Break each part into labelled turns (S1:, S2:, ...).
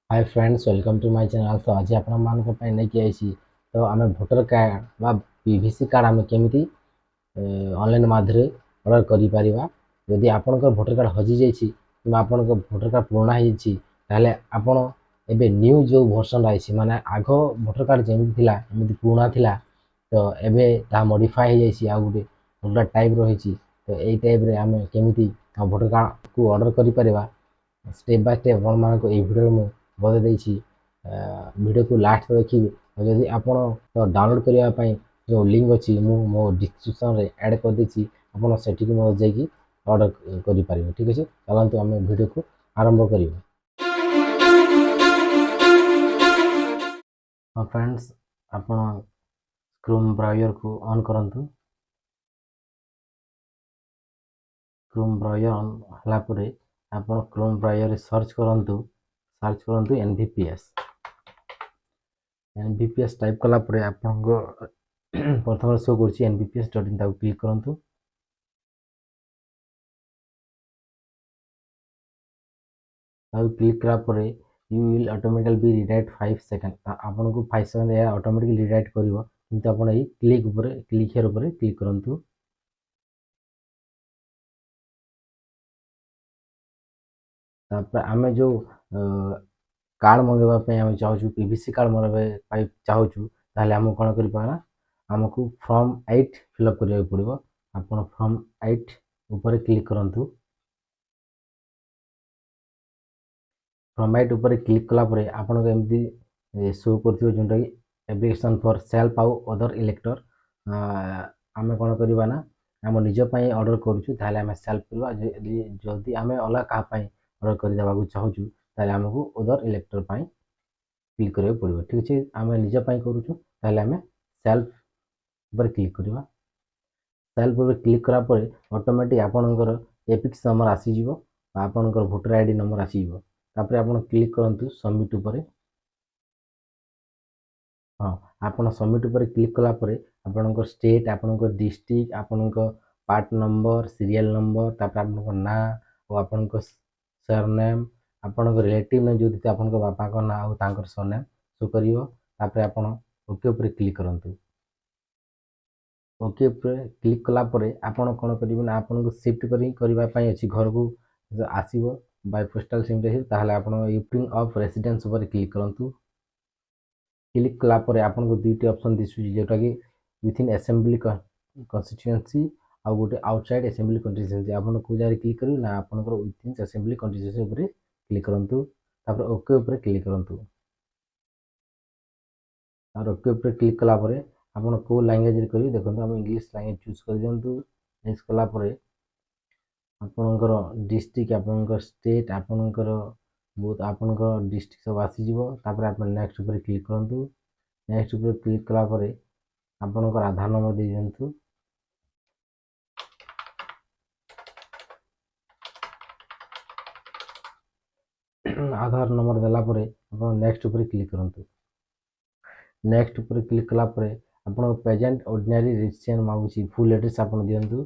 S1: Hi friends, welcome to my channel. तो आज आपण मानक पय नै कि आइसी तो आमे वोटर कार्ड बा पीवीसी कार्ड आमे केमिति ऑनलाइन माध्यम ऑर्डर करि परिबा। यदि आपनकर वोटर कार्ड हजि जाइछि कि आपनकर वोटर कार्ड पुराना है जाइछि ताले आपण एबे न्यू जो वर्जन आइछि माने आगो वोटर कार्ड जेमिति थिला एमिति पुराना थिला तो एबे ता मॉडिफाई है जाइछि आ गुटे उल्टा टाइप रहिछि। तो एई टाइप रे आमे केमिति वोटर कार्ड को ऑर्डर करि परिबा स्टेप बाय स्टेप आपण मानको एई वीडियो मु बता देछि। वीडियो को लास्ट देखिए और यदि आपण डाउनलोड करिया पई जो लिंक अछि मु मो डिस्क्रिप्शन रे ऐड कर देछि आपण सेठी को मो जाई ऑर्डर करि पारिबे। ठीक अछि, चलंतु हम वीडियो को आरंभ करिबा। फ्रेंड्स, आपण क्रोम ब्राउज़र को ऑन करंतु। क्रोम ब्राउज़र ऑन हला परे आपण क्रोम ब्राउज़र रे सर्च करंतु एनवीपीएस टाइप कला परे आपनको प्रथम शो करछि nvps.in ताको क्लिक करंतु। ताको क्लिक करा परे you will automatically be redirect 5 second आपनको 5 सेकंड या ऑटोमेटिकली रिडायरेक्ट करिवो किंतु आपण एई क्लिक हियर ऊपर क्लिक करंतु। तापर आमे जो कार्ड मंगेबा पे हम चाहूछु पीवीसी कार्ड मंगेबा पे चाहूछु ताले हम कोन करि पाना हमकु फॉर्म 8 फिल अप करिया पड़िबो। आपण फॉर्म 8 ऊपर क्लिक करंतु। फॉर्म 8 ऊपर क्लिक कला परे आपण को एमदी शो करथियो जोंटा कि एप्लीकेशन फॉर सेल्फ आउ अदर इलेक्टर आमे कोन करिबा ना हम निज पई ऑर्डर करूछु ताले हम सेल्फ करबा। जदी आमे अला का पई ऑर्डर करि देबा को चाहूछु ताले हमकु अदर इलेक्टर पई क्लिक करिया पड़िबो। ठीक अछि, आमे निज पई करूछु ताले हमें सेल्फ ऊपर क्लिक करिबा। सेल्फ ऊपर क्लिक करा परे ऑटोमेटिक आपनकर एपिक्स नंबर आसी जिवो आपनकर वोटर आईडी नंबर आसी जिवो। तापर आपण क्लिक करंतु सबमिट ऊपर। हाँ, आपण सबमिट ऊपर क्लिक कला परे आपनकर स्टेट आपनकर डिस्ट्रिक्ट आपनकर पार्ट नंबर सीरियल नंबर तापर आपनकर ना और आपनकर सरनेम आपनकर रिलेटिव ने जो दिते आपनकर बापा को ना और तांकर सरनेम शो करिवो। तापर आपण ओके ऊपर क्लिक करंतु। ओके ऊपर क्लिक कला परे आपण कोन करिवे ना आपनको शिफ्ट करिबा पई अछि घर को आसीबो बाय पोस्टल सिम रे ताहले आपण यूपिंग ऑफ रेसिडेंस ऊपर क्लिक करंतु। क्लिक कला परे आपनको दुईटी ऑप्शन दिसु जेटा कि विथिन असेंबली कॉन्स्टिट्यूएंसी आ गोटे आउटसाइड असेंबली कॉन्स्टिट्यूएंसी आपण को जारी क्लिक करिवे ना आपनकर विथिन असेंबली कॉन्स्टिट्यूएंसी ऊपर क्लिक करंतु। तापर ओके ऊपर क्लिक करंतु। और ओके ऊपर क्लिक कला परे आपण को लैंग्वेज रे करिवे देखंतु हम इंग्लिश लैंग्वेज चूज कर दियंतु। नेक्स्ट कला परे आपनकर डिस्ट्रिक्ट आपनकर स्टेट आपनकर बहुत आपनकर डिस्ट्रिक्ट सब आसी जिवो। तापर आपण नेक्स्ट ऊपर क्लिक करंतु। नेक्स्ट ऊपर क्लिक कला परे आपनकर आधार नंबर दे दियंतु। आधार नंबर देला परे आपण नेक्स्ट ऊपर क्लिक करंतु। नेक्स्ट ऊपर क्लिक कला परे आपण प्रेजेंट ऑर्डिनरी रेजिस्ट्रेशन मागुची फुल एड्रेस आपण दियंतु।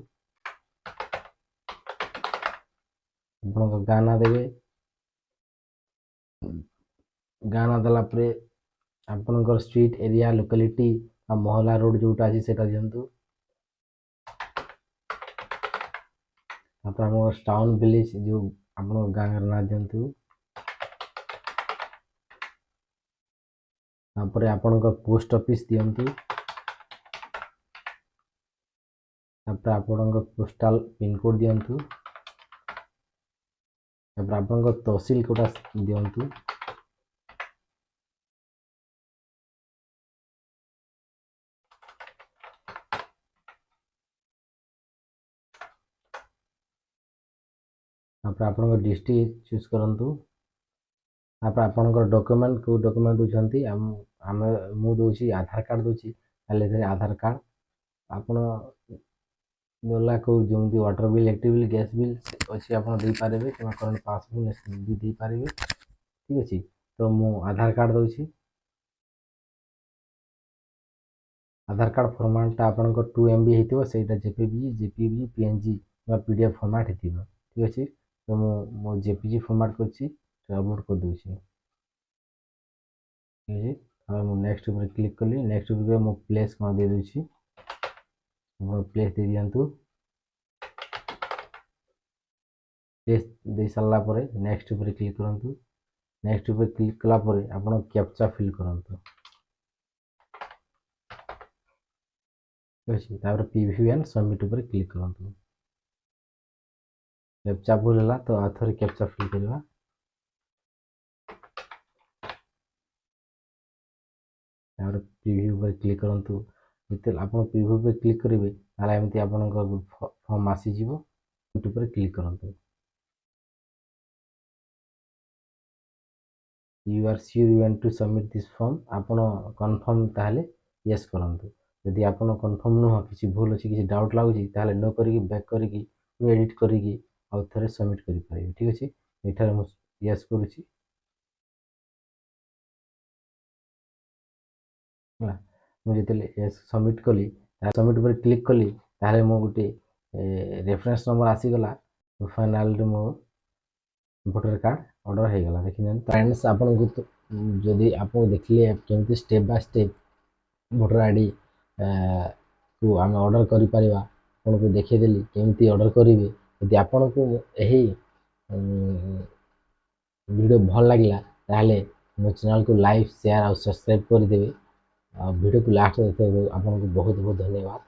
S1: आपण गाना देबे गाना देला परे आपनकर स्ट्रीट एरिया लोकेलिटी आ मोहल्ला रोड जोटा अछि सेटा दियंतु। तापर हमर टाउन विलेज जो आपण गाँ र ना दियंतु। तापर आपनकर पोस्ट ऑफिस दियंतु। तापर आपनकर पोस्टल पिन कोड दियंतु। तापर आपनकर तहसील कोटा दियंतु। तापर आपनकर डिस्ट्रिक्ट चूज करंतु। तापर आपनकर डॉक्यूमेंट को डॉक्यूमेंट दोछंती हम मु दोछि आधार कार्ड दोछि ताले से आधार कार्ड आपण दोला को जेमती water bill electric bill gas bill अछि आपण दे पारेबे किबा करंट पासबुक भी दे पारेबे। ठीक अछि, तो मु आधार कार्ड दोछि। आधार कार्ड फॉर्मेट आपनकर 2 MB हेतिबो सेटा जेपीजी पीएनजी बा पीडीएफ फॉर्मेट हेतिबो। ठीक अछि, तो मु जेपीजी फॉर्मेट करछि अपलोड कर दोछि। नेक्स्ट ऊपर क्लिक कली नेक्स्ट ऊपर मो प्लेस कौन दे दूची प्लेस दे दियंतु प्लेस दे सारा पर नेक्स्ट ऊपर क्लिक करंतु नेक्स्ट ऊपर क्लिक कला पर आपण कैप्चा फिल करंतु ठीक है पीवी एंड सबमिट ऊपर क्लिक करंतु कैप्चा भूल है तो आथरे कैप्चा फिल करवा प्रिव्यू पर क्लिक करंतु जिते आपण प्रिव्यू पर क्लिक करेंगे ताला एमती आपनकर फॉर्म आसी जीवो यूट्यूब पर क्लिक करंतु you are sure you want to submit this form आपण कंफर्म ताले यस करंतु यदि आपण कंफर्म न किसी भूल अछि किसी डाउट लागुची ताले नो करी बैक करी एडिट करी आ थरे सबमिट करि पारिबे ठीक अछि एठार मु यस करूची मुझे सबमिट कली सबमिट पर क्लिक कली ताले मो गोटे रेफरेंस नंबर आसीगला फाइनाल मो भोटर कार्ड ऑर्डर हो गला देखिए फ्रेंड्स आपन को जदि आप देखिए केमती step by step voter ID को आम ऑर्डर करि परिबा आपन को देखिदेली केमती ऑर्डर करिवे यदि आपन को यही वीडियो भल लागला ताले मो चैनल को लाइक शेयर और सब्सक्राइब कर देबे वीडियो को लास्ट देखते आपन को बहुत बहुत धन्यवाद।